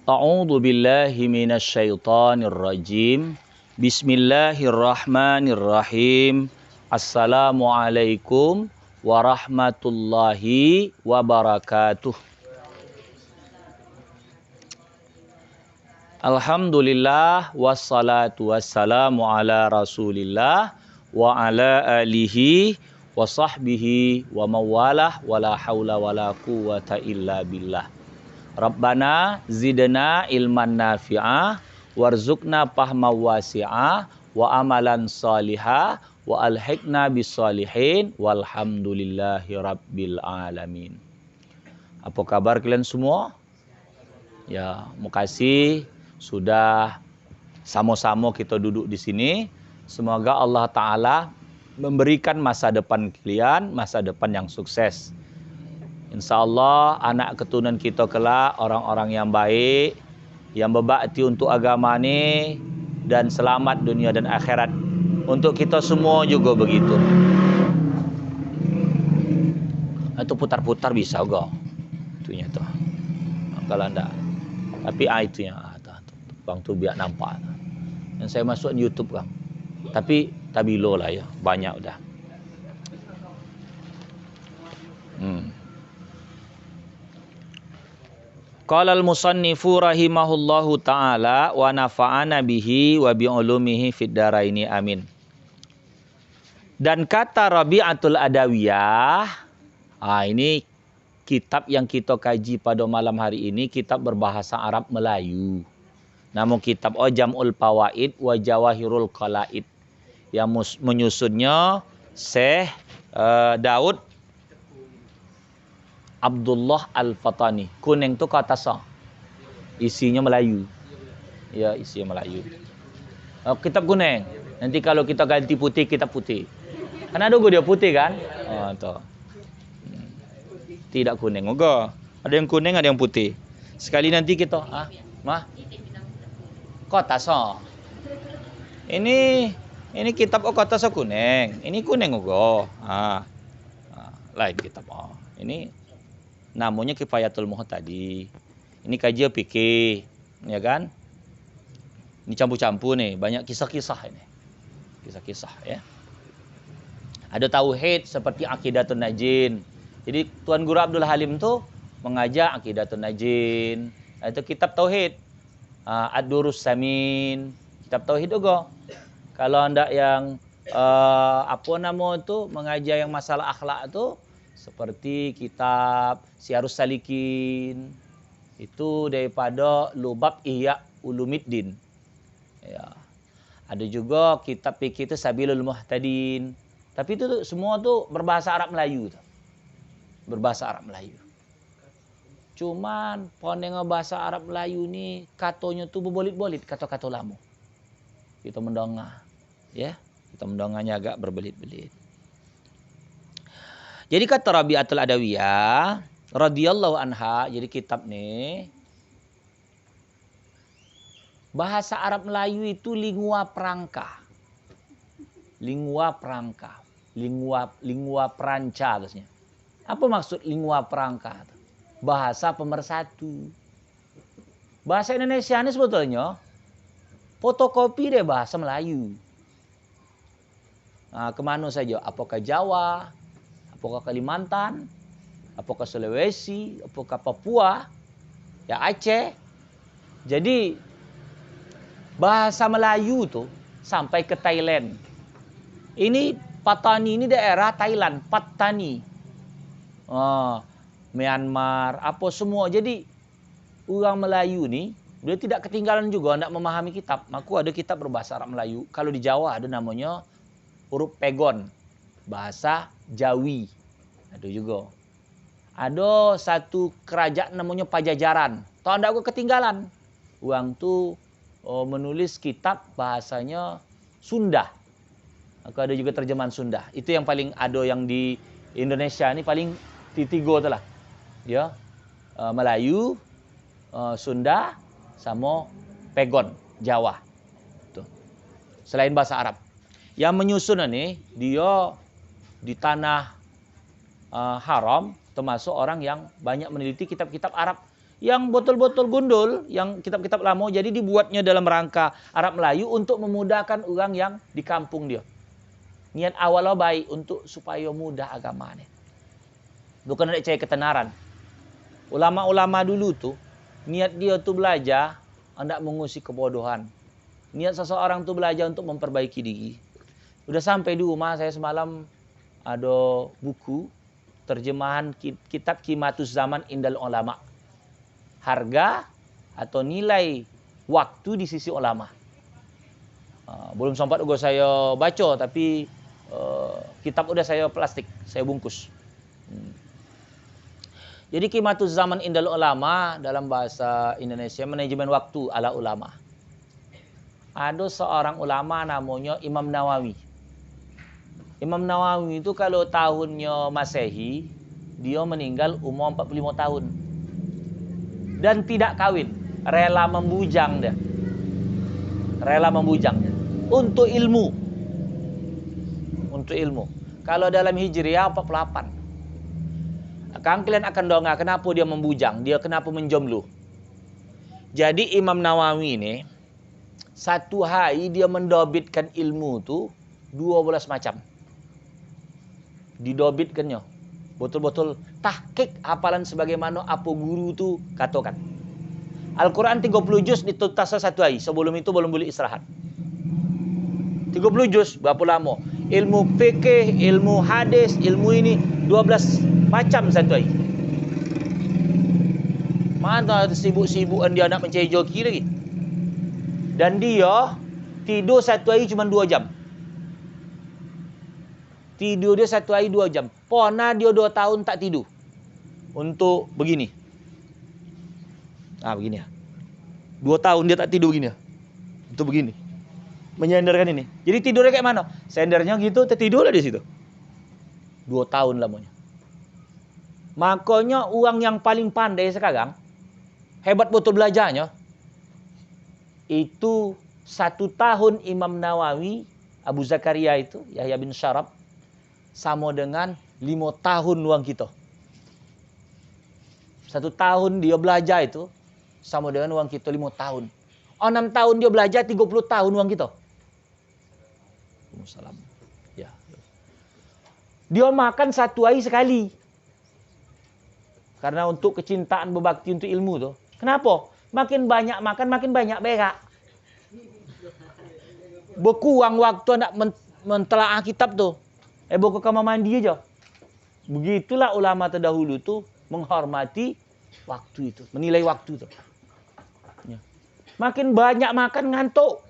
A'udzu billahi minasyaitonir rajim. Bismillahirrahmanirrahim. Assalamualaikum warahmatullahi wabarakatuh. Alhamdulillah wassalatu wassalamu ala Rasulillah wa ala alihi wa sahbihi wa mawalah wala haula wala quwwata illa billah. Rabbana zidna ilman nafi'ah warzuqna fahma wasi'ah wa amalan salihah wa alhiqna bisolihin walhamdulillahi rabbil alamin. Apa kabar kalian semua? Ya, makasih sudah sama-sama kita duduk di sini. Semoga Allah Ta'ala memberikan masa depan kalian, masa depan yang sukses. Insya Allah anak keturunan kita kelak orang-orang yang baik, yang berbakti untuk agama ni dan selamat dunia dan akhirat. Untuk kita semua juga begitu. Itu putar-putar bisa juga. Itunya tu. Kalau anda. Tapi itunya. Bang tu biar nampak. Dan saya masuk di YouTube kan. Tapi tabilo lah ya. Banyak dah. Qala al-musannifu rahimahullahu ta'ala wa nafa'ana bihi wa bi'ulumihi fid daraini amin. Dan kata Rabi'atul Adawiyah, ini kitab yang kita kaji pada malam hari ini, kitab berbahasa Arab Melayu. Nama kitab Jam'ul Fawaid wa Jawahirul Qalaid, yang menyusunnya Syekh Daud Abdullah Al-Fatani. Kuning tu kata sah. Isinya Melayu. Ya, isinya Melayu. Kitab kuning. Nanti kalau kita ganti putih, kitab putih. Kan ada dia putih kan? Tu. Tidak kuning juga. Ada yang kuning, ada yang putih. Sekali nanti kita, kota sah. Ini kitab kota sah kuning. Ini kuning juga. Lain kitab. Ini namanya Kifayatul Muhtadi. Ini kajian fikih, ya kan? Ini campur-campur nih, banyak kisah-kisah ini. Kisah-kisah ya. Ada tauhid seperti Aqidatun Najin. Jadi Tuan Guru Abdul Halim tuh mengajar Aqidatun Najin. Itu kitab tauhid. Ad-Durus Samin, kitab tauhid juga. Kalau anda yang mengajar yang masalah akhlak itu seperti kitab Syiarus Salikin, itu daripada Lubab Ihya Ulumiddin. Ya. Ada juga kitab fikih itu Sabilul Muhtadin. Tapi itu semua tuh berbahasa Arab Melayu tuh. Berbahasa Arab Melayu. Cuman poneng bahasa Arab Melayu ni katanya tuh berbelit-belit kata-kata lama. Kita mendengar, ya. Kita mendengarnya agak berbelit-belit. Jadi kata Rabi'atul Adawiyah radhiyallahu anha, jadi kitab ni bahasa Arab Melayu itu lingua franca. Lingua franca. Lingua franca maksudnya. Apa maksud lingua franca? Bahasa pemersatu. Bahasa Indonesia ini sebetulnya fotokopi dari bahasa Melayu. Kemana saja? Apakah Jawa? Apakah Kalimantan, apakah Sulawesi, apakah Papua, ya Aceh. Jadi bahasa Melayu tuh sampai ke Thailand. Ini Patani ini daerah Thailand, Patani. Myanmar, apa semua. Jadi orang Melayu nih dia tidak ketinggalan juga hendak memahami kitab. Maka ada kitab berbahasa Arab Melayu. Kalau di Jawa ada namanya huruf pegon. Bahasa Jawi. Ada juga. Ada satu kerajaan namanya Pajajaran. Tahu anda aku ketinggalan. Orang tu menulis kitab bahasanya Sunda. Aku ada juga terjemahan Sunda. Itu yang paling ada yang di Indonesia ini paling tiga tu lah. Ya. Melayu, Sunda, sama Pegon, Jawa. selain bahasa Arab. Yang menyusun ini dia di tanah haram, termasuk orang yang banyak meneliti kitab-kitab Arab yang betul-betul gundul, yang kitab-kitab lama, jadi dibuatnya dalam rangka Arab Melayu untuk memudahkan orang yang di kampung dia. Niat awalnya baik untuk supaya mudah agamanya. Bukan ada cari ketenaran. Ulama-ulama dulu tuh niat dia tuh belajar hendak mengusik kebodohan. Niat seseorang tuh belajar untuk memperbaiki diri. Udah sampai di rumah saya semalam ada buku terjemahan kitab Qimatuz Zaman Indal Ulama. Harga atau nilai waktu di sisi ulama. Belum sempat juga saya baca, tapi kitab udah saya plastik, saya bungkus. Jadi Qimatuz Zaman Indal Ulama dalam bahasa Indonesia manajemen waktu ala ulama. Ada seorang ulama namanya Imam Nawawi. Imam Nawawi itu kalau tahunnya Masehi, dia meninggal umur 45 tahun. Dan tidak kawin, rela membujang dia. Rela membujang untuk ilmu. Untuk ilmu. Kalau dalam Hijriah 48. Kalian akan dongak kenapa dia membujang, dia kenapa menjomblo. Jadi Imam Nawawi ini satu hari dia mendobitkan ilmu tu 12 macam. Didobitkannya. Betul-betul tahqiq hafalan sebagaimana apa guru tu katakan. Al-Quran 30 juz dituntas satu hari. Sebelum itu belum boleh istirahat. 30 juz berapa lama? Ilmu fikih, ilmu hadis, ilmu ini 12 macam satu hari. Mana sibuk-sibukan dia nak mencari joki lagi. Dan dia tidur satu hari cuma 2 jam. Tidur dia satu hari 2 jam. Pernah dia 2 tahun tak tidur. Untuk begini. Begini ya. 2 tahun dia tak tidur begini ya. Untuk begini. Menyandarkan ini. Jadi tidurnya kayak mana? Sendernya gitu, tertidur lah di situ. 2 tahun lamanya. Makanya orang yang paling pandai sekarang, hebat betul belajarnya, itu 1 tahun Imam Nawawi, Abu Zakaria itu, Yahya bin Syarab, sama dengan 5 tahun uang kita. 1 tahun dia belajar itu sama dengan uang kita 5 tahun. 6 tahun dia belajar 30 tahun uang kita. Salam. Ya. Dia makan 1 hari sekali. Karena untuk kecintaan berbakti untuk ilmu tuh. Kenapa? Makin banyak makan makin banyak berak. Berkurang waktu nak mentelaah kitab tuh. Bawa ke kamar mandi aja. Begitulah ulama terdahulu tuh menghormati waktu itu, menilai waktu itu. Ya. Makin banyak makan ngantuk.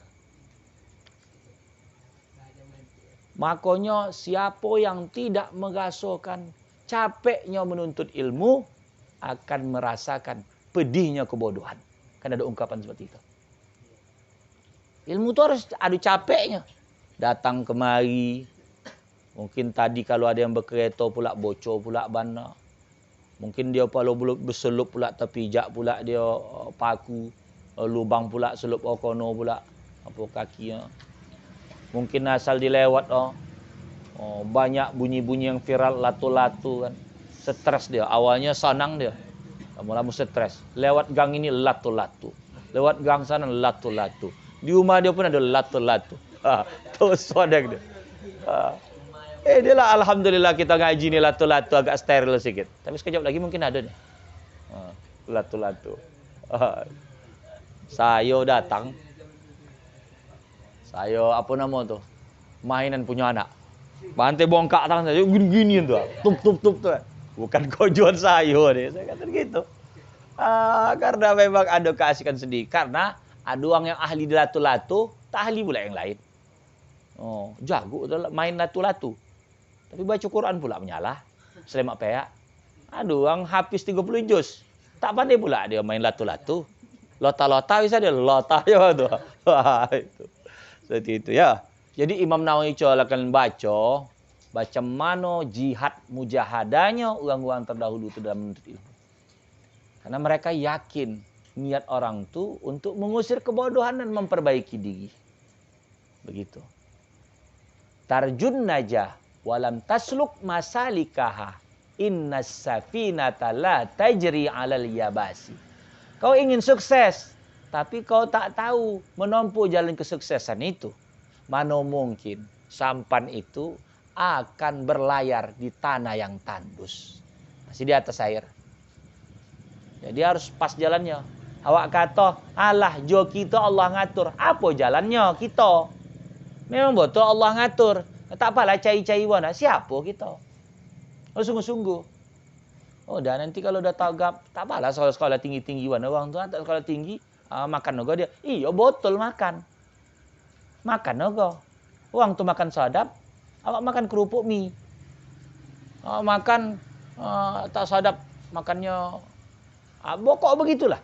Makanya siapa yang tidak merasakan capeknya menuntut ilmu akan merasakan pedihnya kebodohan. Kan ada ungkapan seperti itu. Ilmu itu harus ada capeknya. Datang kemari. Mungkin tadi kalau ada yang berkereta pula bocor pula bana. Mungkin dia kalau berselup pula terpijak pula dia paku. Lubang pula selup okono pula. Apa kakinya. Mungkin asal dilewat banyak bunyi-bunyi yang viral latu-latu kan. Stres dia. Awalnya senang dia. Lama-lama stres. Lewat gang ini latu-latu. Lewat gang sana latu-latu. Di rumah dia pun ada latu-latu. Terus sodek dia. Dia lah alhamdulillah kita ngaji ni latu-latu agak steril sikit. Tapi sekejap lagi mungkin ada nih. Latu-latu. Saya datang. Saya apa nama tu? Mainan punya anak. Bantai bongkak tangan saya gini-gini tu. Tup tu. Bukan kojuan saya ni. Saya kata gitu. Karena memang ada keasikan sedih. Karena ada orang yang ahli di latu-latu, tak ahli pula yang lain. Jago tu main latu-latu. Tapi baca Quran pula menyalah. Selamat peak. Ada orang habis 30 juz. Tak pandai pula dia main latu-latu. Lota-lota bisa dia lota ya tu. Itu. Seperti itu ya. Jadi Imam Nawawi akan baca mana jihad mujahadanya orang-orang terdahulu itu dalam menuntut ilmu. Karena mereka yakin niat orang tu untuk mengusir kebodohan dan memperbaiki diri. Begitu. Tarjun najah walam tasluk masalikaha. Innas safinata la tajri 'alal yabasi. Kau ingin sukses, tapi kau tak tahu menempuh jalan kesuksesan itu. Mana mungkin sampan itu akan berlayar di tanah yang tandus. Masih di atas air. Jadi harus pas jalannya. Awak kata, alah jo kita Allah ngatur. Apa jalannya kita? Memang betul Allah ngatur. Tak apalah cai-cai wana. Siapa kita? Oh sungguh-sungguh. Oh dah nanti kalau udah tagap, tak apalah sekolah tinggi-tinggi wana. Orang tu tak sekolah tinggi, makan nogo dia. Iya botol makan. Makan nogo. Orang tu makan sadap, awak makan kerupuk mie. Makan tak sadap, makannya bokok begitulah.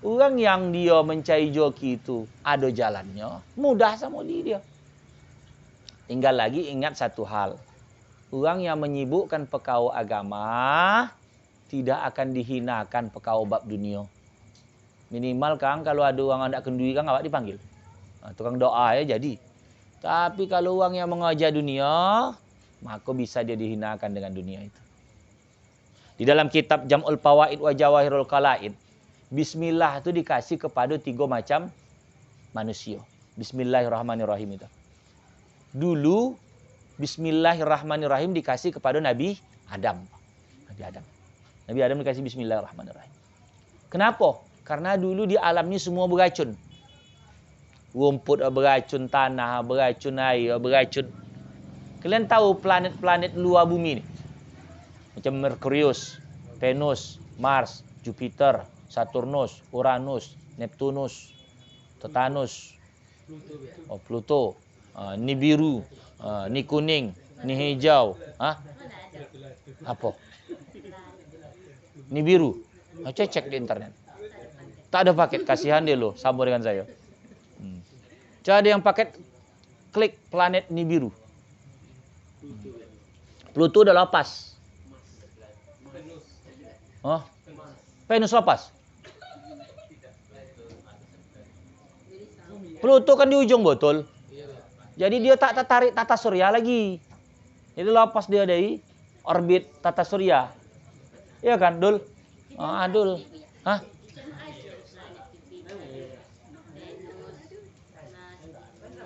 Orang yang dia mencari joki itu ada jalannya, mudah sama dia. Tinggal lagi ingat satu hal. Orang yang menyibukkan perkara agama tidak akan dihinakan perkara bab dunia. Minimal Kang kalau ada orang hendak kenduri Kang awak dipanggil. Tukang doa ya jadi. Tapi kalau orang yang mengajar dunia, maka bisa dia dihinakan dengan dunia itu. Di dalam kitab Jam'ul Fawaid wa Jawahirul Qala'id, bismillah itu dikasih kepada 3 macam manusia. Bismillahirrahmanirrahim itu. Dulu bismillahirrahmanirrahim dikasih kepada Nabi Adam. Nabi Adam dikasih bismillahirrahmanirrahim. Kenapa? Karena dulu di alam ini semua beracun. Rumput beracun, tanah beracun, air beracun. Kalian tahu planet-planet luar bumi ni? Macam Merkurius, Venus, Mars, Jupiter, Saturnus, Uranus, Neptunus, Titanus, Pluto, ni biru, ni kuning, ni hijau. Apa? Ni biru. Cek di internet. Tak ada paket, kasihan dia loh, sama dengan saya. Coba ada yang paket klik planet Nibiru. Pluto udah lepas. Venus lepas. Pluto kan di ujung botol. Jadi dia tak tertarik tata surya lagi. Jadi lepas dia dari orbit tata surya. Iya kan, Dul? Dul.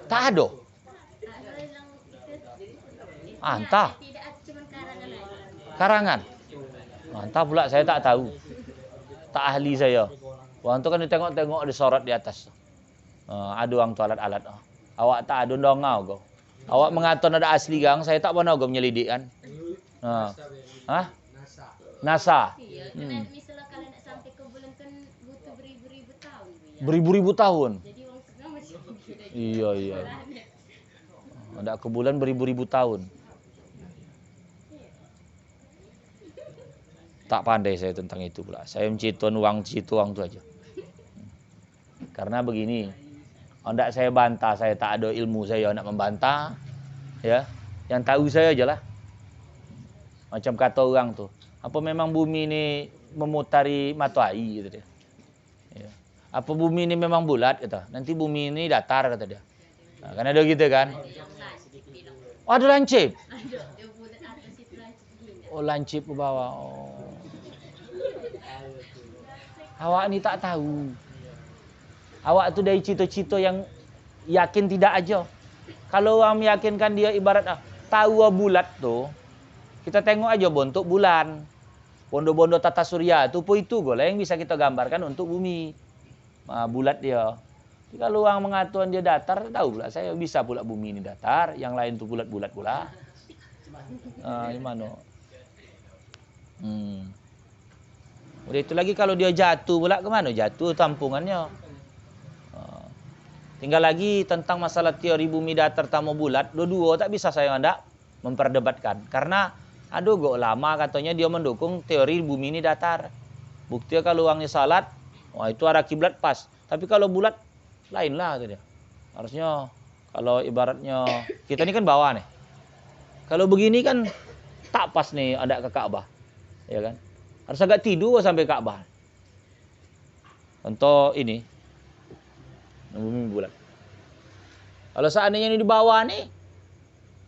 Tak ada. Entah. Karangan. Entah pula saya tak tahu. Tak ahli saya. Orang tu kan ditengok-tengok disorot di atas. Ada orang tu alat-alat. Awak tak ada dongau kau. Awak mengatur ada asli gang, saya tak pernah kau menyelidik kan. NASA. Misalnya kalau nak sampai ke bulan kan butuh beribu-ribu tahun. Beribu-ribu tahun. Jadi orang setengah masih Iya. Ada ke bulan beribu-ribu tahun. Tak pandai saya tentang itu pula. Saya mencituan uang tu aja. Karena begini, hendak saya bantah, saya tak ada ilmu saya nak membantah. Ya, yang tahu saya aja lah. Macam kata orang tu, apa memang bumi ini memutari matahari kata dia. Ya. Apa bumi ini memang bulat kata. Nanti bumi ini datar kata dia. Kan ada gitu kan? Ada lancip. Lancip ke bawah. Awak ni tak tahu. Awak tu dari cita-cita yang yakin tidak aja. Kalau orang meyakinkan dia ibarat tahu bulat tu, kita tengok aja bentuk bulan. Bondo-bondo tata surya tu pun itu golah yang bisa kita gambarkan untuk bumi. Bulat dia. Jadi kalau orang mengatakan dia datar, tahu pula saya bisa pula bumi ini datar, yang lain tu bulat-bulat pula. Gimana? Udah itu lagi kalau dia jatuh pula ke mana? Jatuh tampungannya. Tinggal lagi tentang masalah teori bumi datar tamu bulat, dua-dua tak bisa saya hendak memperdebatkan. Karena ada ulama katanya dia mendukung teori bumi ini datar. Bukti kalau orangnya salat, itu arah kiblat pas. Tapi kalau bulat lain lah kata dia. Harusnya kalau ibaratnya kita ini kan bawah nih. Kalau begini kan tak pas nih ada ke Ka'bah. Ya kan? Harus agak tidur sampai Ka'bah. Contoh ini bumi bulat. Kalau seandainya ini di bawah nih,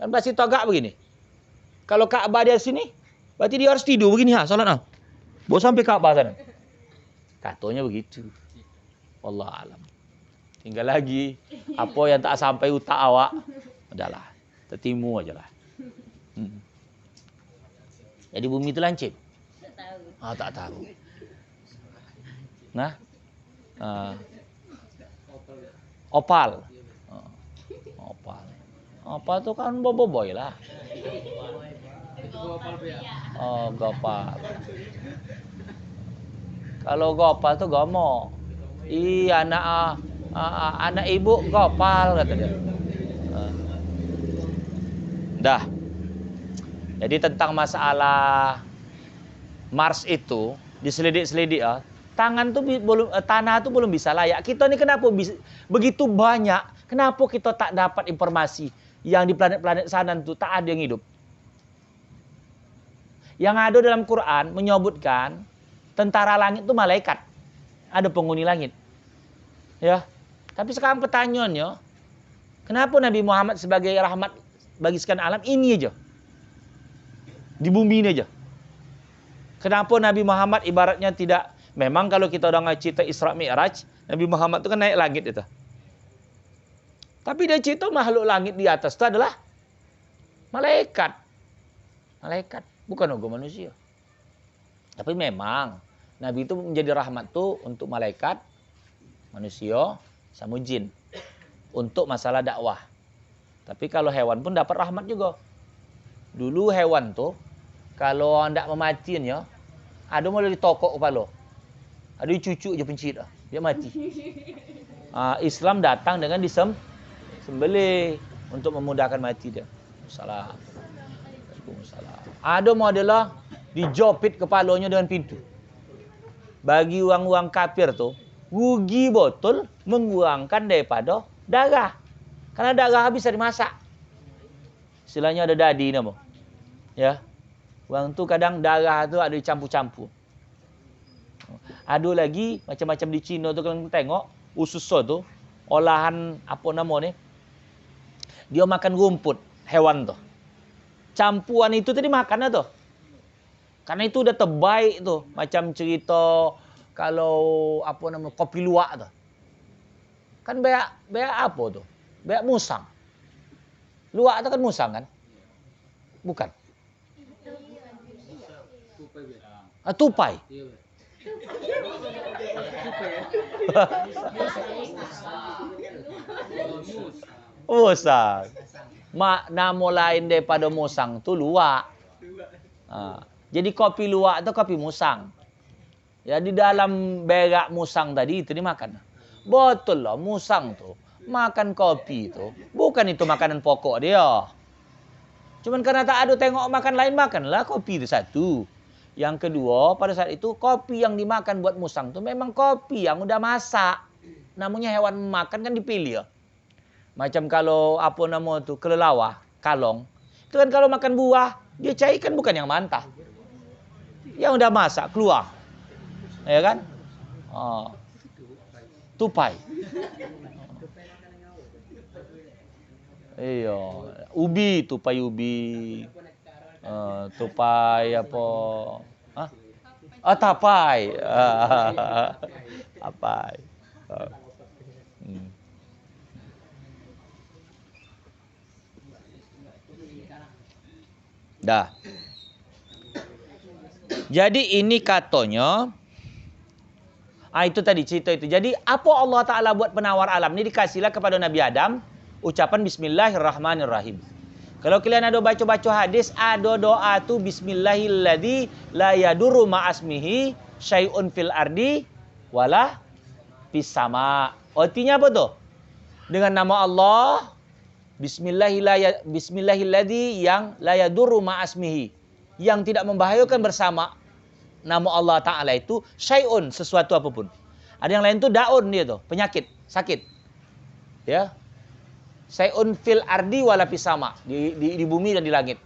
kan pasti tegak begini. Kalau Ka'bah di sini, berarti dia harus tidur begini salat bawa sampai Ka'bah sana. Katanya begitu. Wallah alam. Tinggal lagi apa yang tak sampai utak awak, udahlah, tertimu aja lah. Jadi bumi itu lancip. Tak tahu. Nah, opal. Opal tuh kan boboiboy lah. Oh, gopal. Kalau gopal tuh gomo. Iya, anak ibu gopal kata dia. Dah. Jadi tentang masalah Mars itu diselidik-selidik ya. Tanah tuh belum bisa layak. Kita ini kenapa begitu banyak? Kenapa kita tak dapat informasi yang di planet-planet sana itu tak ada yang hidup? Yang ada dalam Quran menyebutkan tentara langit itu malaikat. Ada penghuni langit. Ya. Tapi sekarang pertanyaannya, kenapa Nabi Muhammad sebagai rahmat bagi sekalian alam ini aja? Di bumi ini aja. Kenapa Nabi Muhammad ibaratnya tidak, memang kalau kita udah cerita Isra Mi'raj, Nabi Muhammad itu kan naik langit itu. Tapi dia cerita makhluk langit di atas itu adalah malaikat. Malaikat, bukan orang manusia. Tapi memang Nabi itu menjadi rahmat tuh untuk malaikat, manusia, sama jin. Untuk masalah dakwah. Tapi kalau hewan pun dapat rahmat juga. Dulu hewan tuh, kalau tidak mematiin ya, ada mulai ditokok kepala. Ada cucu aja pencit, dia mati. Islam datang dengan disembelih untuk memudahkan mati dia. Salah. Ada modelah dijopit kepalanya dengan pintu. Bagi orang-orang kafir tuh, rugi botol menguangkan daripada darah. Karena darah bisa dimasak. Istilahnya ada dadi nama. Ya. Orang tu kadang darah tu ada dicampur-campur. Ada lagi macam-macam di Cina tu kalau tengok usus tu olahan apa nama ni? Dia makan rumput hewan tu. Campuran itu tadi makan tu. Karena itu udah terbaik tu, macam cerita kalau apa nama kopi luwak tu. Kan beak apa tu? Beak musang. Luwak tu kan musang kan? Bukan. Tupai. Musang. Nama lain daripada musang tu luwak. Jadi kopi luwak tu kopi musang. Ya di dalam berak musang tadi itu dimakan. Betul lah musang tu makan kopi tu. Bukan itu makanan pokok dia. Cuman karena tak ada tengok makan lain, makanlah kopi itu satu. Yang kedua, pada saat itu kopi yang dimakan buat musang itu memang kopi yang udah masak. Namanya hewan makan kan dipilih ya. Macam kalau apa nama tu kelelawar, kalong. Itu kan kalau makan buah, dia cairkan bukan yang mentah. Yang udah masak keluar. Ya kan? Tupai. Iya, ubi, tupai ubi. Tupai apa? Tapai. Tapai. Dah. Jadi ini katanya, itu tadi cerita itu. Jadi apa Allah Ta'ala buat penawar alam ini dikasihlah kepada Nabi Adam ucapan Bismillahirrahmanirrahim. Kalau kalian ada baca-baca hadis, ada doa tu Bismillahilladzi la yadurru ma'asmihi syai'un fil ardi wala fis sama. Artinya apa tu? Dengan nama Allah, Bismillahilladzi yang la yadurru ma'asmihi, yang tidak membahayakan bersama nama Allah Ta'ala itu syai'un, sesuatu apapun. Ada yang lain tu daun dia tu, penyakit, sakit. Ya. Syai'un fil ardi wala fis sama, di bumi dan di langit.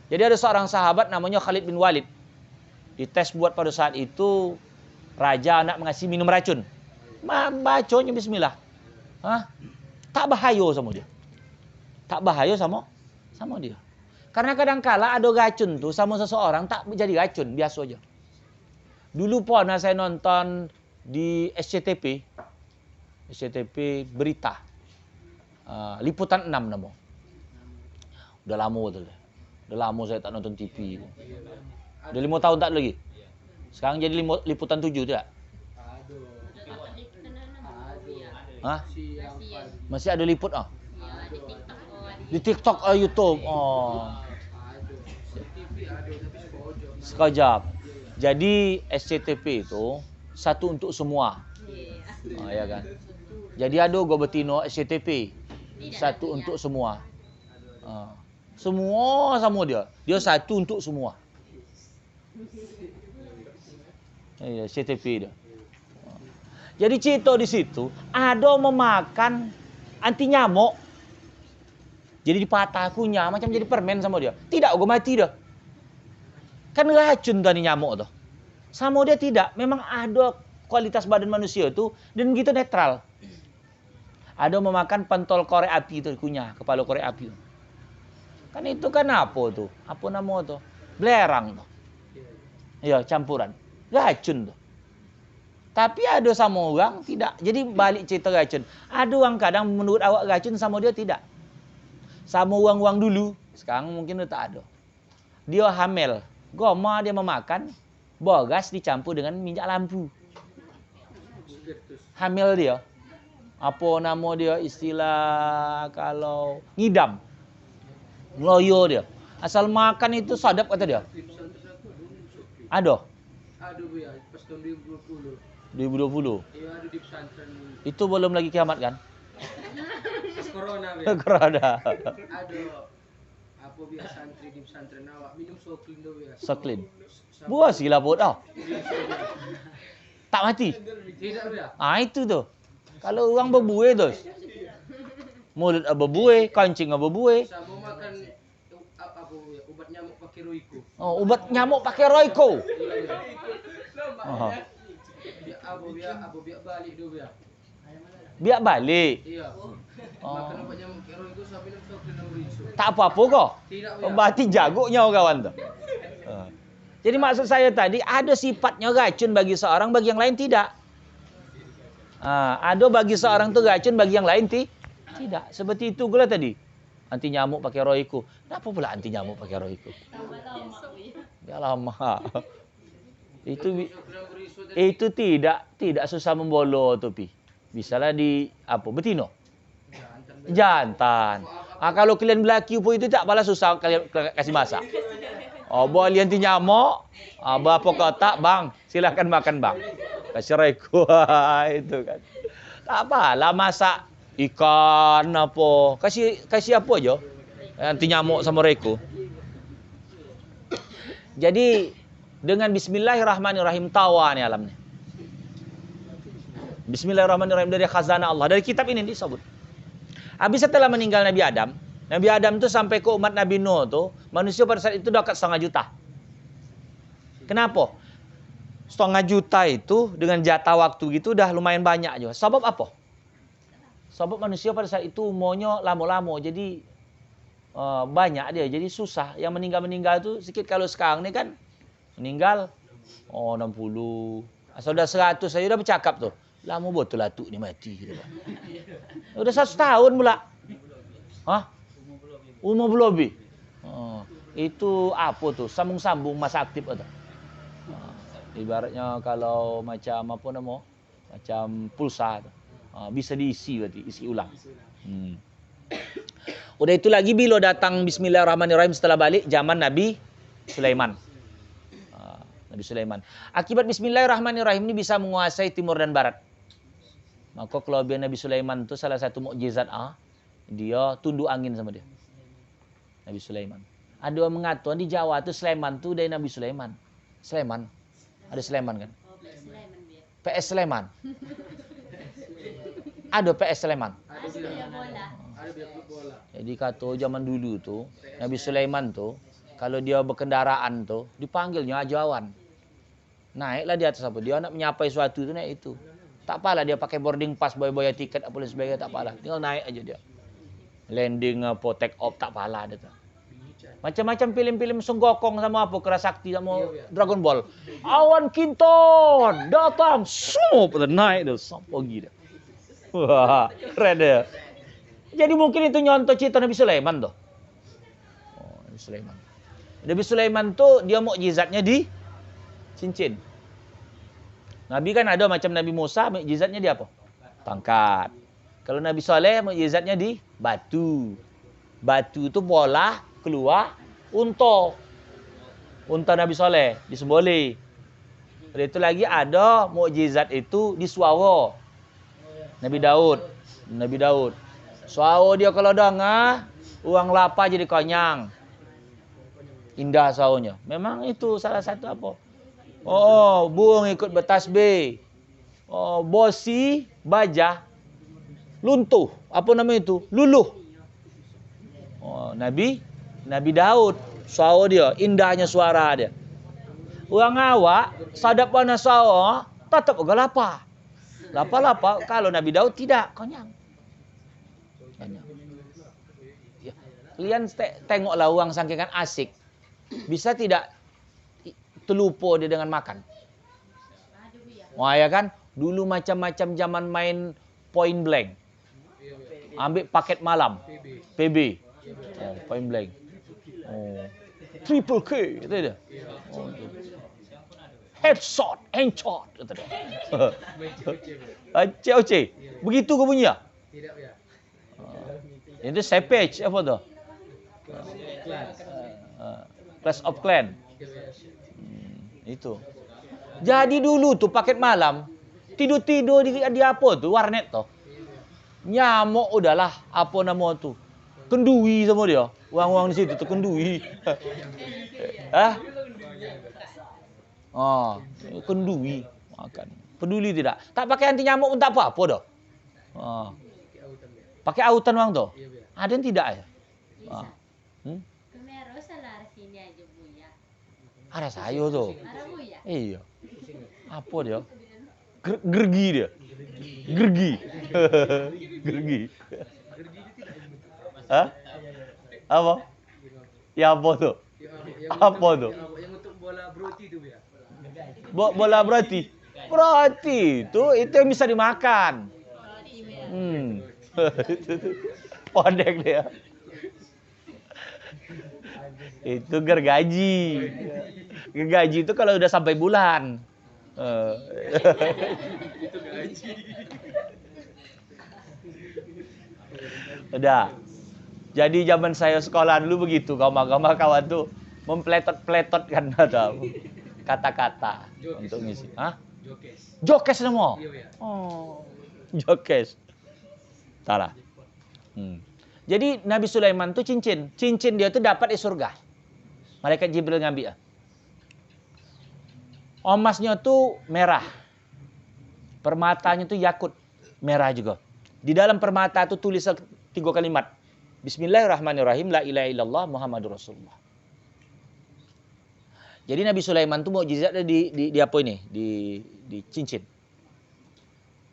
Jadi ada seorang sahabat namanya Khalid bin Walid. Dites buat pada saat itu raja nak mengasih minum racun. Bacanya bismillah. Tak bahaya sama dia. Tak bahaya sama dia. Karena kadang-kala ada racun tuh sama seseorang tak jadi racun, biasa aja. Dulu pernah saya nonton di SCTV berita. Liputan 6 nama. Udah lama tuh. Udah lama saya tak nonton TV. Udah 5 tahun tak lagi. Sekarang jadi liputan 7 tidak? Hah? Masih ada liput ah? Di TikTok atau YouTube. Oh. Sekejap. Jadi SCTV itu satu untuk semua. Ya kan? Jadi ada go betino SCTV. Satu untuk semua. Semua sama dia. Dia satu untuk semua. Iya, SCTV dia. Jadi cerita di situ ada memakan anti nyamuk. Jadi dipatah kunyah macam jadi permen sama dia. Tidak, gue mati dah. Kan racun tadi nyamuk tuh. Sama dia tidak. Memang ada kualitas badan manusia itu dan begitu netral. Ada memakan pentol korek api itu kunyah, kepala korek api. Kan itu kan apa tuh? Apa nama tuh? Belerang tuh. Iya, campuran. Racun tuh. Tapi ada sama orang tidak. Jadi balik cerita racun. Ada orang kadang menurut awak racun sama dia tidak. Sama orang-orang dulu. Sekarang mungkin udah tak ada. Dia hamil. Goma dia memakan. Bogas dicampur dengan minyak lampu. Hamil dia. Apa nama dia istilah kalau ngidam. Ngeloyo dia. Asal makan itu sadap kata dia. Ada? Ada ya, pas tahun 2020. 2020. Iya, ada di pesantren. Itu belum lagi kiamat kan? Pas corona ya. Corona. Ada apa biasa santri di pesantren awak minum soklin do ya. Soklin. Buah sila pot tau. Tak mati. Tidak ya. Itu tuh. Kalau orang berbuih tuh. Mulut berbuih, kancing berbuih. Sama makan apa ya, obat nyamuk pakai roiko. Oh, obat nyamuk pakai roiko. Oh. Biar balik do ya. Biar balik. Iya. Makan obat nyamuk pakai roiko sampai minum soklin do riso. Tak apa-apa kok. Tidak ya. Obati jaguknya kawan tuh. Jadi maksud saya tadi ada sifatnya racun bagi seorang, bagi yang lain tidak. Ada bagi seorang tuh racun, bagi yang lain tidak. Seperti itu pula tadi. Anti nyamuk pakai roiko. Kenapa pula anti nyamuk pakai roiko? Ya lama. Itu tidak susah membolo tuh pi. Bisalah di apa betino. Jantan. Kalau kalian belaki pun itu tak malah susah kalian kasih masak. Boleh anti nyamuk. Berapa kotak bang? Silakan makan bang. Kasih reko itu kan. Tak apalah masak ikan apa. Kasih apa aja. Anti nyamuk sama reko. Jadi dengan bismillahirrahmanirrahim tawa ni alam ni. Bismillahirrahmanirrahim dari khazanah Allah. Dari kitab ini disebut. Habis setelah meninggal Nabi Adam. Nabi Adam tu sampai ke umat Nabi Nuh tu. Manusia pada saat itu dekat 1,5 juta. Kenapa? 1,5 juta itu dengan jatah waktu gitu dah lumayan banyak juga. Sebab apa? Sebab manusia pada saat itu umurnya lama-lama. Jadi banyak dia. Jadi susah. Yang meninggal-meninggal tu sikit. Kalau sekarang ni kan meninggal 60. Asal dah 100 saya dah bercakap tu. Lama betul lah tu ni mati. Udah 100 tahun pula. Umur lebih. Itu apa tu? Sambung-sambung masa aktif tu. Ibaratnya kalau macam apa nama? Macam pulsa tu. Bisa diisi berarti, isi ulang. Udah itu lagi bila datang bismillahirrahmanirrahim setelah balik zaman Nabi Sulaiman. Nabi Sulaiman. Akibat bismillahirrahmanirrahim ini bisa menguasai timur dan barat. Maka kelebihan Nabi Sulaiman itu salah satu mukjizat dia tunduk angin sama dia. Nabi Sulaiman. Ada yang mengatakan di Jawa tu Sulaiman tu dari Nabi Sulaiman. Sulaiman. Ada Sulaiman kan? PS Sulaiman. Ada PS Sulaiman. Ada biar bola. Jadi kata zaman dulu tu Nabi Sulaiman tu kalau dia berkendaraan tu dipanggilnya ajawan. Naiklah di atas apa? Dia nak menyapai suatu tu naik itu. Tak apalah dia pakai boarding pass, bayar tiket apa dan sebagainya, tak apalah. Tinggal naik aja dia. Landing apa, take off, tak apalah dia tuh. Macam-macam film-film Sunggokong sama apa, Kerasakti sama Dragon Ball. Awan Kinton datang, sup, naik dia, sampai gila. Wah, keren dia. Jadi mungkin itu nyontoh cerita Nabi Sulaiman tuh. Oh, Nabi Sulaiman. Nabi Sulaiman tuh dia mukjizatnya di cincin. Nabi kan ada macam Nabi Musa, mukjizatnya di apa? Tongkat. Kalau Nabi Saleh mukjizatnya di batu. Batu itu bola keluar unta. Unta Nabi Saleh disembelih. Itu lagi ada mukjizat itu di suara. Nabi Daud. Nabi Daud. Suara dia kalau dengar, uang lapar jadi konyang. Indah suaranya. Memang itu salah satu apa? Oh, burung ikut bertasbih. Oh, bosi, baja, luntuh. Apa nama itu? Luluh. Oh, Nabi Daud. Suara dia, indahnya suara dia. Orang awak, sadap wana suara, tetap agak lapar. Lapar-lapar. Kalau Nabi Daud tidak, konyang. Ya. Kalian tengoklah orang saking asik. Bisa tidak terlupa dia dengan makan? Wah ya kan? Dulu macam-macam zaman main point blank. Ambil paket malam. PB. Oh, point blank. Oh. Triple K itu dia. Oh, headshot, handshot itu dia. Oce. Begitu ke bunyi ya? Tidak ya. Itu Savage apa tu? Clash of Clan. Itu. Jadi dulu tuh paket malam tidur-tidur di apa tuh warnet tuh. Nyamuk udahlah apa nama tuh. Kendui sama dia. Uang-uang di situ tuh kendui. Hah? Oh, kendui makan. Peduli tidak? Tak pakai anti nyamuk pun tak apa-apa dah. Oh. Pakai autan uang tuh. Ada yang tidak ya? Oh. Kemero salah sini aja Bu ya. Ada sayur tuh. Ada Bu ya. Iya. Apa dia? Gergi dia. Gergi. Gergi. Hah? Apa? Ya apa tuh? Apa tuh? Yang untuk bola broti itu ya. Bola berarti. Berarti itu yang bisa dimakan. Podek dia. Itu gergaji. Gergaji itu kalau udah sampai bulan. Itu gaji. Udah. Jadi zaman saya sekolah dulu begitu, gambar-gambar kawan tuh mempletot-pletotkan ada kata-kata untuk ngisi. Hah? Jokes. Jokes nama. Iya. Oh. Jokes. Salah. Jadi Nabi Sulaiman tuh cincin. Cincin dia tuh dapat di surga. Malaikat Jibril ngambil. Emasnya tuh merah. Permatanya tuh yakut. Merah juga. Di dalam permata tuh tulis 3 kalimat. Bismillahirrahmanirrahim. La ilaha illallah Muhammadur Rasulullah. Jadi Nabi Sulaiman tuh mukjizatnya di apa ini? Di cincin.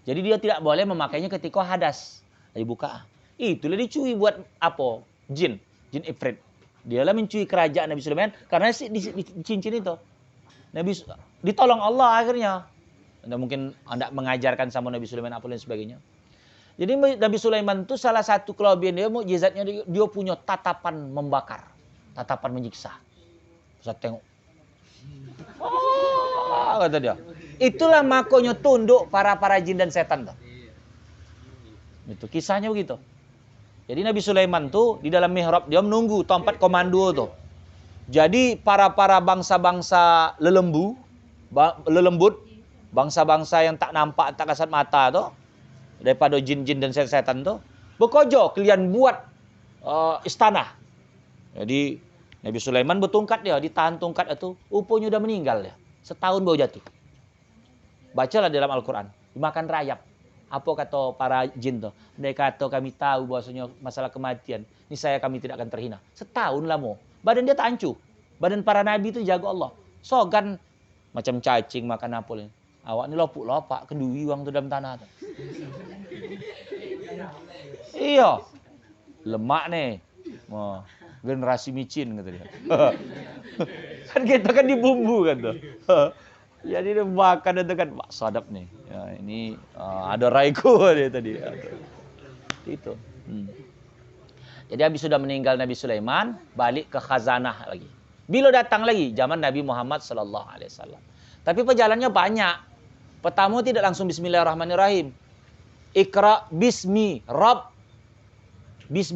Jadi dia tidak boleh memakainya ketika hadas. Dibuka. Itulah dicuri buat apa? Jin ifrit. Dialah mencuri kerajaan Nabi Sulaiman karena di cincin itu. Nabi ditolong Allah akhirnya. Anda mungkin mengajarkan sama Nabi Sulaiman apa dan sebagainya. Jadi Nabi Sulaiman itu salah satu kelebihan dia, mukjizatnya dia punya tatapan membakar, tatapan menyiksa. Bisa tengok. Oh, kata dia. Itulah makanya tunduk para jin dan setan tuh. Itu kisahnya begitu. Jadi Nabi Sulaiman tuh di dalam mihrab dia menunggu tempat komando tuh. Jadi para bangsa-bangsa lelembut, bangsa-bangsa yang tak nampak, tak kasat mata tuh, daripada jin-jin dan setan tuh, bekojo kalian buat istana. Jadi Nabi Sulaiman bertungkat dia, ditahan tungkat itu, rupanya udah meninggal dia. Setahun baru jatuh. Bacalah dalam Al-Quran, dimakan rayap. Apa kata para jin tuh? Mereka kata kami tahu bahwasanya masalah kematian, niscaya kami tidak akan terhina. Setahun lama. Badan dia tak hancur. Badan para nabi itu jaga Allah. Sogan macam cacing makan apa ini. Awak ni lopuk-lopak kendui wang tu dalam tanah tu. Iya. Lemak nih. Oh, generasi micin kata dia. Kan kita kan dibumbu kan tuh. Jadi dia makan itu kan wah, sadap nih. Ya, ini ada raiko dia tadi. Itu. Jadi habis sudah meninggal Nabi Sulaiman, balik ke khazanah lagi. Bila datang lagi zaman Nabi Muhammad sallallahu alaihi wasallam. Tapi perjalanannya banyak. Pertama tidak langsung bismillahirrahmanirrahim. Iqra bismi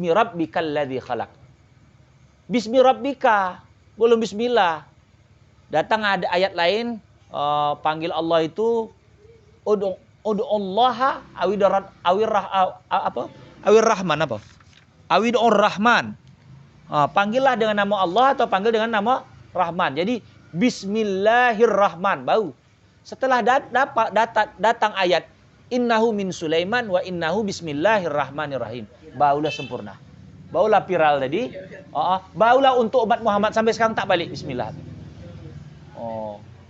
rabbikal ladzi khalaq. Bismi rabbika, belum bismillah. Datang ada ayat lain panggil Allah itu ud'u Allah awir rahman apa? Awidur rahman. Panggillah dengan nama Allah atau panggil dengan nama Rahman. Jadi bismillahirrahman bau. Setelah datang ayat innahu min Sulaiman wa innahu bismillahirrahmanirrahim. Baulah sempurna. Baulah viral tadi. Baulah untuk umat Muhammad sampai sekarang tak balik bismillah.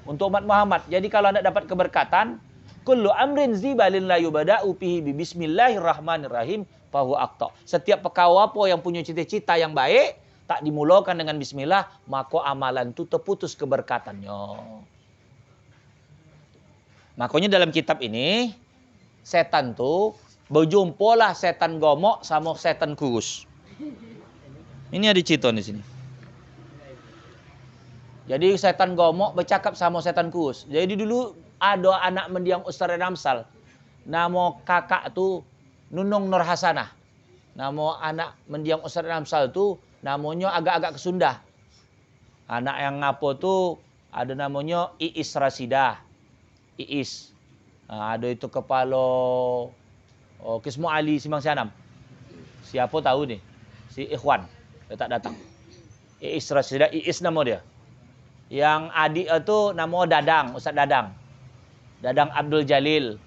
Untuk umat Muhammad. Jadi kalau anda dapat keberkatan, kullu amrin zibalin la yubada'u fihi bi bismillahirrahmanirrahim fahu aqta. Setiap perkara apa yang punya cita-cita yang baik tak dimulakan dengan bismillah, maka amalan itu terputus keberkatannya. Makanya dalam kitab ini setan tuh berjumpalah setan gomok sama setan kurus. Ini ada cerita di sini. Jadi setan gomok bercakap sama setan kurus. Jadi dulu ada anak mendiang Ustaz Ramsal. Nama kakak tu Nunung Nur Hasanah. Nama anak mendiang Ustaz Ramsal tu namanya agak-agak kesunda. Anak yang ngapo tu ada namanya Iis Rasidah. Iis. Ada itu kepala Kismu Ali Simang Sianam. Siapa tahu nih? Si Ikhwan. Dia tak datang. Iis Rasidah. Iis nama dia. Yang adik itu nama Dadang. Ustaz Dadang. Dadang Abdul Jalil.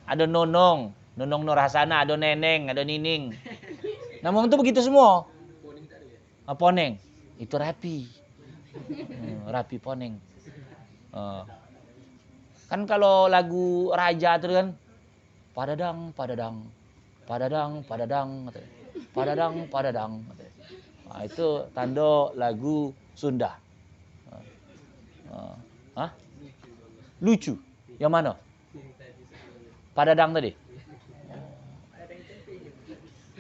Ada Nunung. Nunung Nur Hasanah. Ada Neneng. Ada Nining. Nama itu begitu semua. Poneng. Itu rapi. Rapi Poneng. Kan kalau lagu Raja itu kan. Padadang, padadang. Padadang, padadang. Padadang, padadang. Nah, itu tanda lagu Sunda. Lucu. Yang mana? Padadang tadi?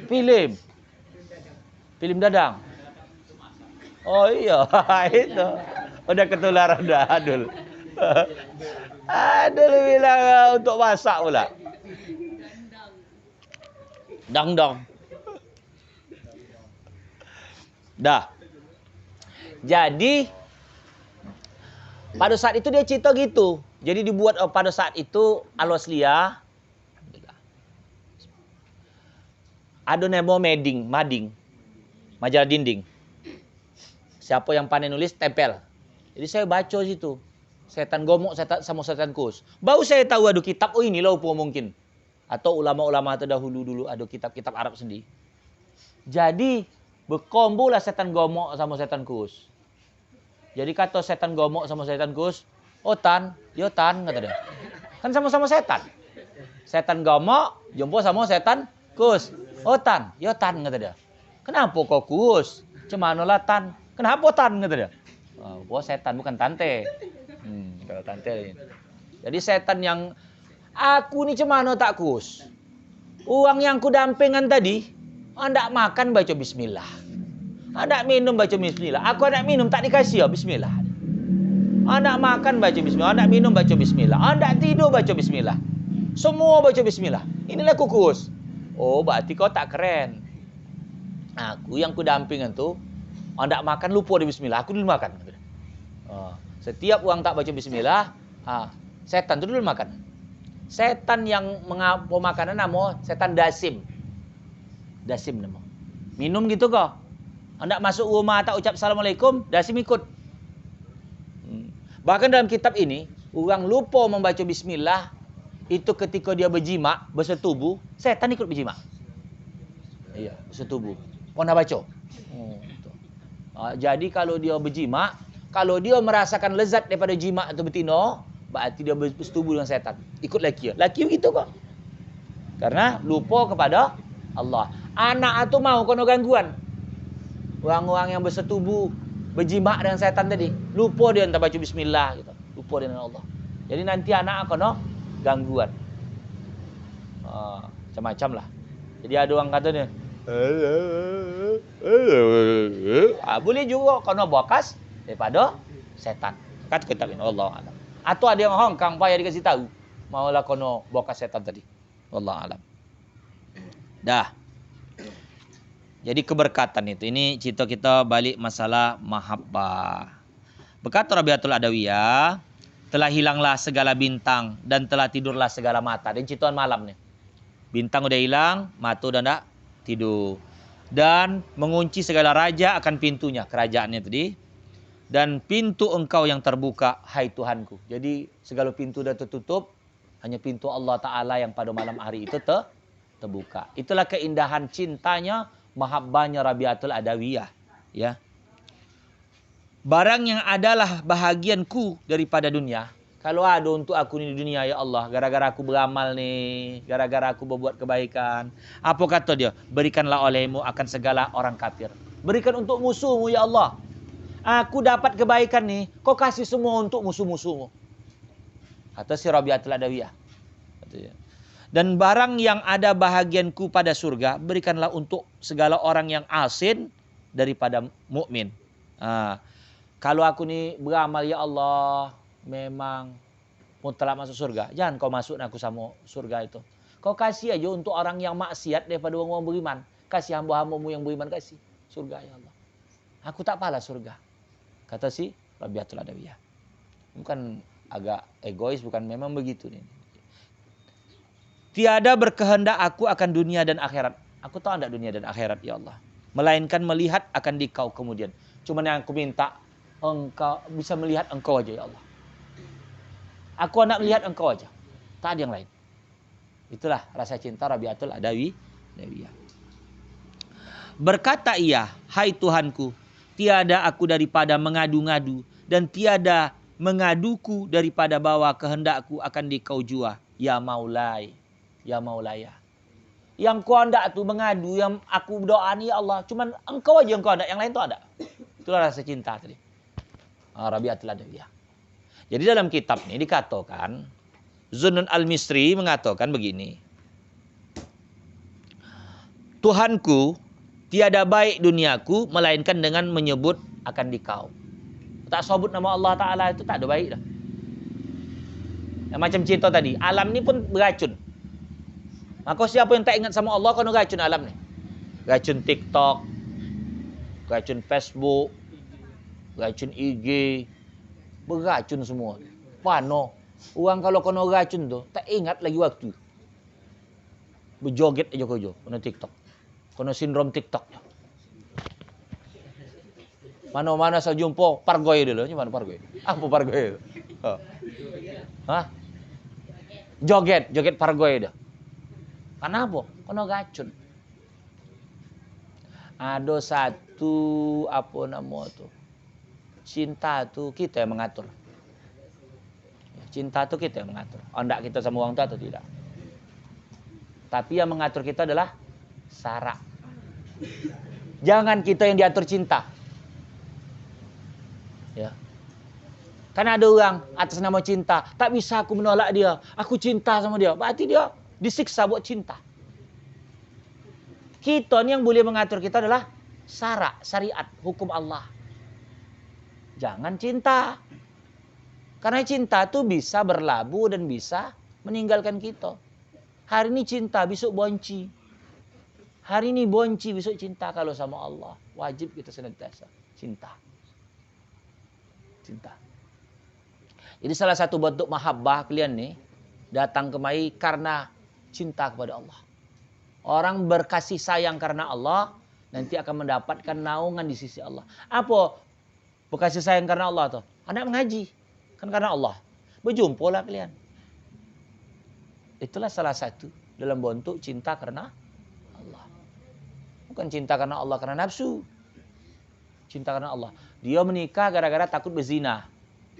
Film Dadang. Oh iya, itu. Udah ketularan dah, Adul. Adul bilang untuk masak pula. Dang-dang. Dah. Jadi pada saat itu dia cerita gitu. Jadi dibuat pada saat itu Al-Wasliyah ada nama mading, majalah dinding. Siapa yang pandai nulis tempel. Jadi saya baca situ. Setan gomok sama setan kus. Baru saya tahu ada kitab, oh inilah apa mungkin. Atau ulama-ulama terdahulu dulu ada kitab-kitab Arab sendiri. Jadi berkombolah setan gomok sama setan kus. Jadi kata setan gomok sama setan kus, oh tan, yo tan kata dia. Kan sama-sama setan. Setan gomok jumpa sama setan kus. Oh tan, yo tan kata dia. Kenapa kok kus? Cemanolah tan. Kenapa tan kata dia. Oh setan bukan tante. Kalau tante. Jadi setan yang aku ni cemano tak kus. Uang yang ku dampingan tadi, hendak makan baca bismillah. Hendak minum baca bismillah. Aku hendak minum tak dikasih ya bismillah. Hendak makan baca bismillah, hendak minum baca bismillah, hendak tidur baca bismillah. Semua baca bismillah. Inilah kukus. Oh, berarti kau tak keren. Aku yang ku dampingan tu hendak makan lupa di bismillah, aku dulu makan. Setiap orang tak baca bismillah, setan tu dulu makan. Setan yang mengapo makanan nama setan dasim. Dasim nama. Minum gitu kok. Hendak masuk rumah tak ucap assalamualaikum, dasim ikut. Bahkan dalam kitab ini, orang lupa membaca bismillah, itu ketika dia berjima, bersetubuh, setan ikut berjima. Iya, bersetubuh. Kau nak baca? Jadi kalau dia berjima, kalau dia merasakan lezat daripada jima atau betina, berarti dia bersetubuh dengan setan. Ikut laki. Laki begitu kok. Karena lupa kepada Allah. Anak itu mau kena gangguan. Orang-orang yang bersetubuh, berjimak dengan setan tadi, lupa dia entah baca bismillah gitu. Lupa dia dengan Allah. Jadi nanti anak kena gangguan. Macam-macam lah. Jadi ada orang kata ni, boleh juga kena bekas daripada setan. Kata kitab ini, Allah alam. Atau ada yang hongkang payah dikasih tahu, maulah kena bekas setan tadi. Allah alam. Dah. Jadi keberkatan itu. Ini cerita kita balik masalah mahabbah. Berkata Rabiatul Adawiyah, telah hilanglah segala bintang dan telah tidurlah segala mata. Dan ciptaan malam nih. Bintang udah hilang, mata udah enggak tidur. Dan mengunci segala raja akan pintunya, kerajaannya tadi. Dan pintu engkau yang terbuka, hai Tuhanku. Jadi segala pintu udah tertutup, hanya pintu Allah Ta'ala yang pada malam hari itu terbuka. Itulah keindahan cintanya, mahabbahnya Rabiatul Adawiyah. Ya. Barang yang adalah bahagianku daripada dunia. Kalau ada untuk aku ni di dunia, ya Allah, gara-gara aku beramal nih, gara-gara aku berbuat kebaikan. Apa kata dia? Berikanlah olehmu akan segala orang kafir. Berikan untuk musuhmu, ya Allah. Aku dapat kebaikan nih, kau kasih semua untuk musuh-musuhmu. Kata si Rabiatul Adawiyah. Dan barang yang ada bahagianku pada surga, berikanlah untuk segala orang yang asin daripada mukmin. Kalau aku ni beramal, ya Allah, memang mutlak masuk surga. Jangan kau masuk aku sama surga itu. Kau kasih aja untuk orang yang maksiat daripada orang beriman. Kasih hamba-hambamu yang beriman, kasih surga, ya Allah. Aku tak pala surga. Kata si Rabiatul Adawiyah. Bukan agak egois, bukan, memang begitu nih. Tiada berkehendak aku akan dunia dan akhirat. Aku tahu enggak dunia dan akhirat, ya Allah. Melainkan melihat akan dikau kemudian. Cuma yang aku minta, engkau bisa melihat engkau aja, ya Allah. Aku nak melihat engkau aja. Tak ada yang lain. Itulah rasa cinta Rabiatul Adawiyah. Berkata ia, hai Tuhanku, tiada aku daripada mengadu-ngadu dan tiada mengaduku daripada bawa kehendakku akan dikau jua. Ya Maulai, ya Maulaya. Yang kau hendak tu mengadu, yang aku berdoa ni, ya Allah, cuman engkau aja yang kau hendak, yang lain tu ada. Itulah rasa cinta tadi. Rabiatul Adawiyah. Jadi dalam kitab ini dikatakan, Zunnun Al-Misri mengatakan begini. Tuhanku, tiada baik duniaku, melainkan dengan menyebut akan dikau. Tak sebut nama Allah Ta'ala itu tak ada baik dah. Yang macam cerita tadi, alam ni pun beracun. Maka siapa yang tak ingat sama Allah, kena racun alam ni. Racun TikTok, racun Facebook, racun IG, beracun semua. Pano. Orang kalau kena racun tu, tak ingat lagi waktu. Berjoget aja kau kena TikTok. Kena sindrom TikTok. Mana-mana saya jumpa pargoy dulu. Macam mana pargoy? Apa pargoy itu? Hah? Joget pargoy dah. Kenapa? Kena racun. Ada satu apa nama tu? Cinta tu kita yang mengatur. Cinta tu kita yang mengatur. Hendak kita sama orang tu atau tidak. Tapi yang mengatur kita adalah syarak. Jangan kita yang diatur cinta. Ya. Kan ada orang atas nama cinta, tak bisa aku menolak dia. Aku cinta sama dia. Berarti dia disiksa buat cinta. Kita ni yang boleh mengatur kita adalah syarak, syariat, hukum Allah. Jangan cinta. Karena cinta itu bisa berlabuh dan bisa meninggalkan kita. Hari ini cinta, besok bonci. Hari ini bonci, besok cinta. Kalau sama Allah, wajib kita senantiasa cinta. Cinta. Jadi salah satu bentuk mahabbah kalian nih, datang kemari karena cinta kepada Allah. Orang berkasih sayang karena Allah, nanti akan mendapatkan naungan di sisi Allah. Apa berkasih sayang karena Allah tuh? Anak mengaji. Kan karena Allah. Berjumpalah kalian. Itulah salah satu dalam bentuk cinta karena Allah. Bukan cinta karena Allah karena nafsu. Cinta karena Allah. Dia menikah gara-gara takut berzina.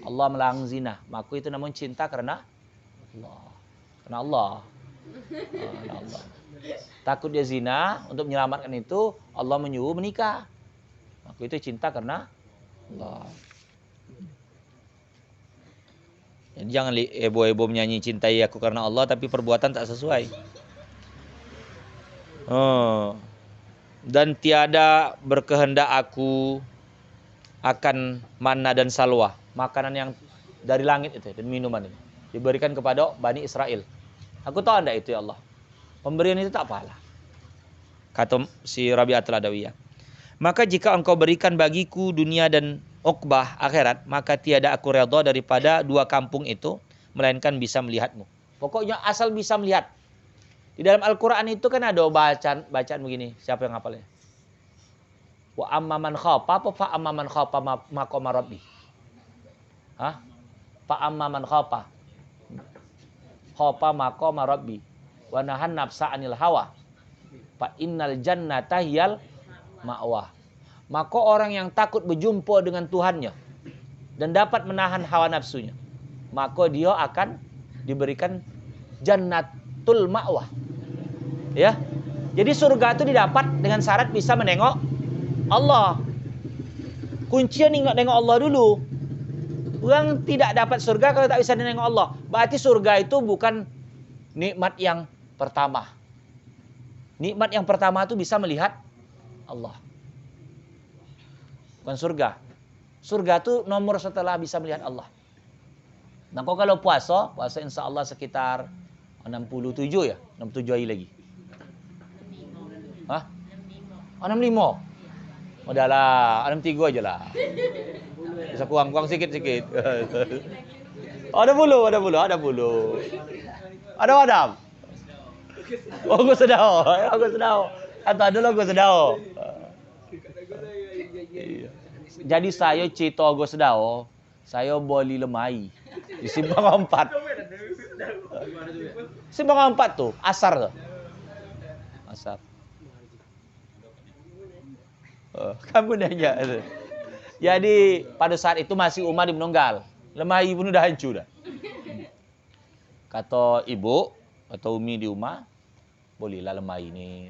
Allah melarang zina. Maka itu namanya cinta karena Allah. Karena Allah. Karena Allah. Takut dia zina, untuk menyelamatkan itu Allah menyuruh menikah. Maka itu cinta karena Allah. Jadi jangan heboh-heboh menyanyi cintai aku karena Allah tapi perbuatan tak sesuai. Dan tiada berkehendak aku akan manna dan salwa, makanan yang dari langit itu dan minuman itu diberikan kepada Bani Israel. Aku tahu anda itu ya Allah. Pemberian itu tak pahala. Kata si Rabi'atul Adawiyah. Maka jika engkau berikan bagiku dunia dan uqbah akhirat, maka tiada aku redha daripada dua kampung itu, melainkan bisa melihatmu. Pokoknya asal bisa melihat. Di dalam Al-Quran itu kan ada bacaan begini. Siapa yang hafalnya? Wa amma man khafa apa fa amma man khafa maqama rabbi? Hah? Fa amma man khafa. Khafa maqama rabbi wa nahan nafsa 'anil hawa. Fa innal jannata hiyal ma'wa. Maka orang yang takut berjumpa dengan Tuhannya dan dapat menahan hawa nafsunya, maka dia akan diberikan jannatul ma'wa. Ya. Jadi surga itu didapat dengan syarat bisa menengok Allah. Kuncinya nengok Allah dulu. Orang tidak dapat surga kalau tak bisa menengok Allah. Berarti surga itu bukan nikmat yang pertama. Nikmat yang pertama itu bisa melihat Allah. Bukan surga. Surga itu nomor setelah bisa melihat Allah. Nah, kalau puasa insya Allah sekitar 67 ya. 67 hari lagi. Hah? 65? Udahlah, 63 aja lah. Bisa kurang sikit-sikit. Ada bulu. Ada wadam. Oh, gue sedau. Atau dulu gue sedau. Jadi saya cito gue sedau. Saya boli lemai di Simpang 4. Simpang 4 tuh, asar tuh. Asar. Kamu nanya. Jadi pada saat itu masih Umar di Menunggal. Lemai pun udah hancur dah. Kata ibu atau Umi di rumah, bolehlah lemai ini.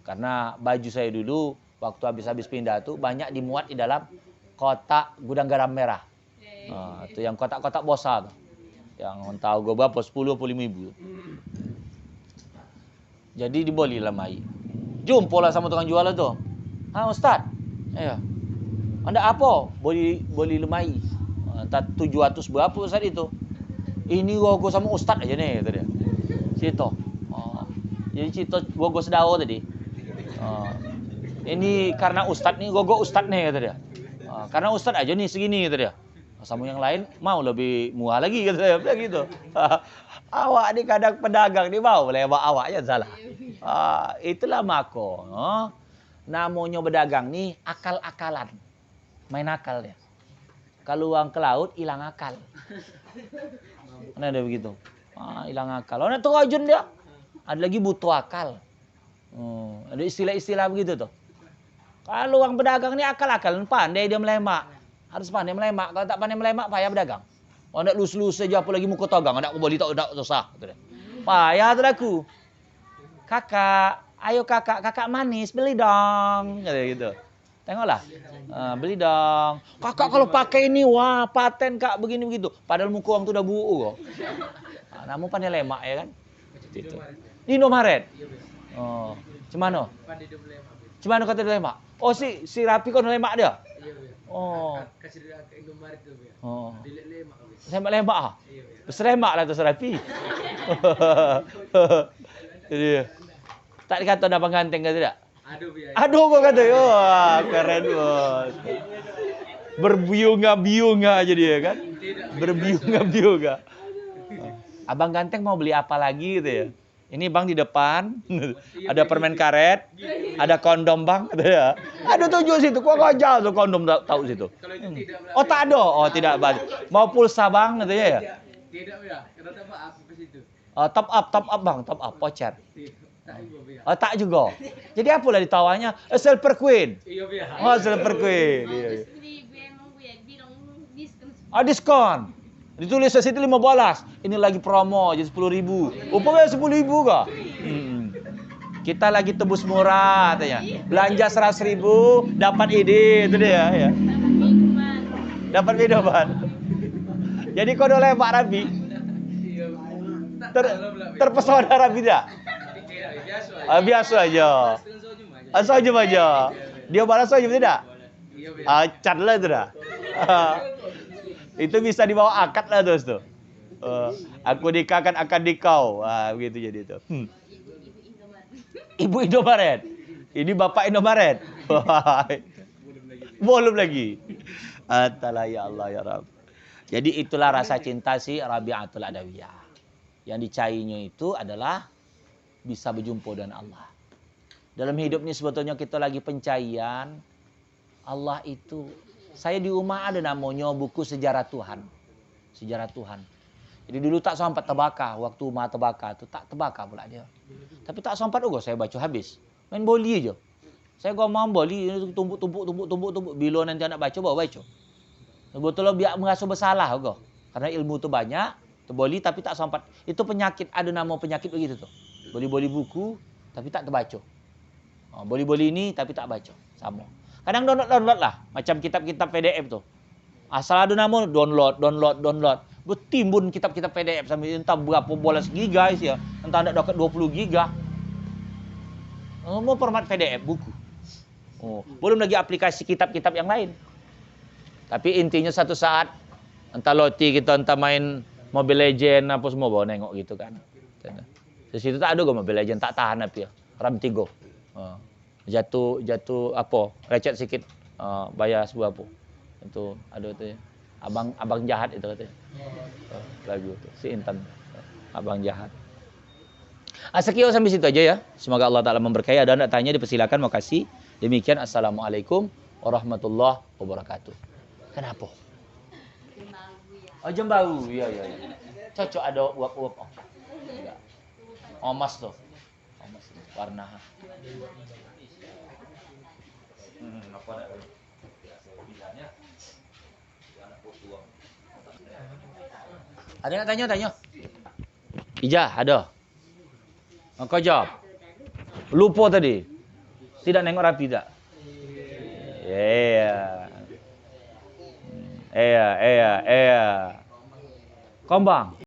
Karena baju saya dulu waktu habis pindah tuh banyak dimuat di dalam kotak gudang garam merah. Itu yang kotak-kotak bosa tuh. Yang tahu gue berapa 10 atau 5 ribu. Jadi dibeli lemai. Jumpa lah sama tukang jual tuh. Ustaz, ya. Anda apa? Beli lemai. Entah 700 berapa Ustaz itu. Ini gua sama Ustaz aja nih kata dia. Cito. Jadi Cito gua sedao tadi. Ini karena Ustaz nih gua Ustaz nih kata dia. Karena Ustaz aja nih segini kata dia. Sama yang lain mau lebih murah lagi kata dia gitu. Awak ni kadang pedagang ni mau lewat awak aja salah. Itulah mako. Namanya berdagang nih akal-akalan. Main akal dia. Kalau uang ke laut hilang akal. Mana ada begitu? Hilang akal. Orang terajun dia. Ada lagi butuh akal. Ada istilah-istilah begitu tuh. Kalau uang berdagang ni akal-akalan, pandai dia melemak. Harus pandai melemak. Kalau tak pandai melemak payah berdagang. Orang nak lus-lus saja apa lagi muka togang. Nak boleh tak susah. Payah tu aku. Kakak. Ayo kakak manis, beli dong. Gitu. Tengoklah. Beli dong. Kakak kalau pakai ini, wah paten kak begini begitu. Padahal muka orang tu dah buruk kok. Namun pandai lemak ya kan. Gitu. Di Indomaret. Cemano? Cemano kata dia lemak. Oh si Rapi kau lemak dia. Kasih dia ke Indomaret tu ya. Dia lemak. Lemak ah. Beslemak lah tu Rapi. Jadi tak dikata dah pengantin ke tidak? Aduh kau kata. Wah, keren bos. Berbiunga-biunga aja dia kan. Berbiunga-biunga. Abang ganteng mau beli apa lagi gitu ya? Ini bang di depan. Ada permen karet. Ada kondom bang. Gitu ya. Ada tunjuk situ. Kok ngajal tuh kondom tahu situ. Oh tak ada. Oh tidak. Mau pulsa bang gitu ya? Tidak ya. Kenapa aku ke situ? Top up bang. Top up. Voucher. Tak juga. Jadi apalah ditawanya? Silver Queen. Iya, Bia. Silver Queen. Iya. Diskon. Ditulis di situ 15. Ini lagi promo jadi 10.000. Upamanya 10.000 kah? Kita lagi tebus murah katanya. Belanja 100.000 dapat ini, itu dia ya. Dapat minuman. Jadi kau oleh Pak Rabi terpesona Rabi tidak? Biasa aja. Sojum aja. Dia balas sojum tidak? Cat lah itu dah. Itu bisa dibawa akad lah terus tuh. Aku nikahkan akan dikau. Begitu jadi itu. Ibu Indomaret. Ini Bapak Indomaret. Belum lagi. Atalah ya Allah ya Rabb. Jadi itulah rasa cinta si Rabi'atul Adawiyah. Yang dicainya itu adalah bisa berjumpa dengan Allah. Dalam hidup ini sebetulnya kita lagi pencaian. Allah itu, saya di rumah ada namanya buku Sejarah Tuhan. Sejarah Tuhan. Jadi dulu tak sempat terbakar. Waktu rumah terbakar itu tak terbakar pula dia. Tapi tak sempat juga saya baca habis. Main boli aja. Saya ngomong boli, tumpuk. Bila nanti anak baca, bawa baca. Sebetulnya biar merasa bersalah juga. Karena ilmu itu banyak, terboli tapi tak sempat. Itu penyakit, ada nama penyakit begitu tuh. Boli-boli buku, tapi tak terbaca. Boli-boli ini, tapi tak baca. Sama. Kadang download lah. Macam kitab-kitab PDF tuh. Asal ada nama, download. Bertimbun kitab-kitab PDF sampai entah berapa bolas giga ya. Entah ada dekat 20 giga. Mau format PDF buku. Belum lagi aplikasi kitab-kitab yang lain. Tapi intinya satu saat entah loti kita entah main Mobile Legend apa semua bawa nengok gitu kan. Di situ tak ada gue Mobile Legend tak tahan apa ya. RAM 3. Jatuh apa? Lecet sikit. Bayar sebuah apa. Itu ada tuh ya. Abang jahat itu katanya. Lagu itu si Intan. Abang jahat. Sekian sampai situ aja ya. Semoga Allah Ta'ala memberkahi. Ada nak tanya dipersilakan. Makasih. Demikian. Assalamualaikum warahmatullahi wabarakatuh. Kenapa? Jembau. Iya. Cocok ada uap-uap. Enggak. Emas tuh. Emas warna. Apa nak? Ada yang tanya? Ijah, ada. Kau jawab. Lupa tadi. Tidak nengok rapi tak? Iya. Kombang.